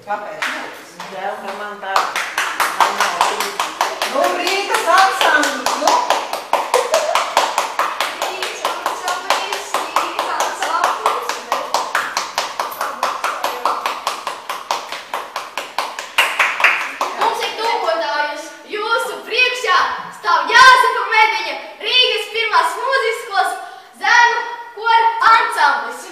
Kāpēc ne? Žēl, ka man tā nav. Nu, Rīgas ansamblis, nu? Mums ir tūkotājus. Jūsu priekšā stāv Jāzepa Mediņa, Rīgas pirmās mūzikas skolas zēnu kora ansamblis.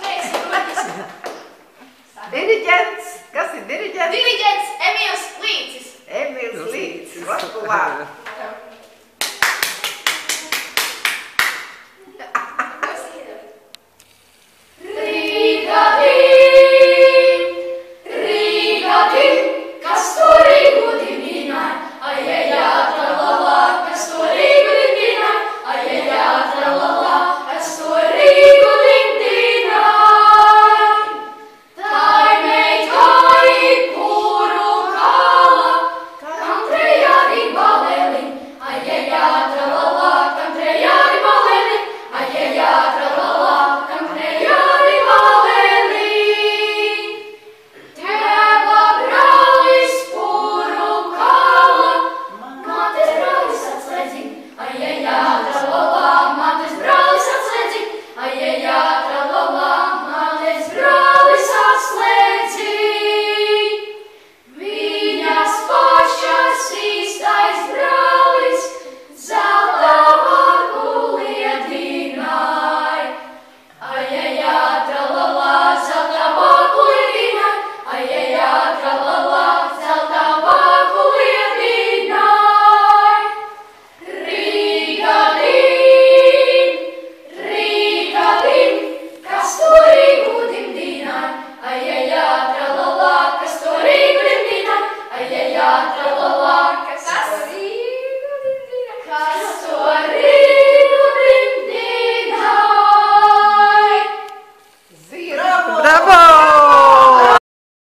Diriģents. Kas ir diriģents? Diriģents Emīls Līcis. Emīls Līcis. Vaskulā. Ai, ai, ai, tra la la, kas to Rīgu dimdina, ai, ai, ai, tra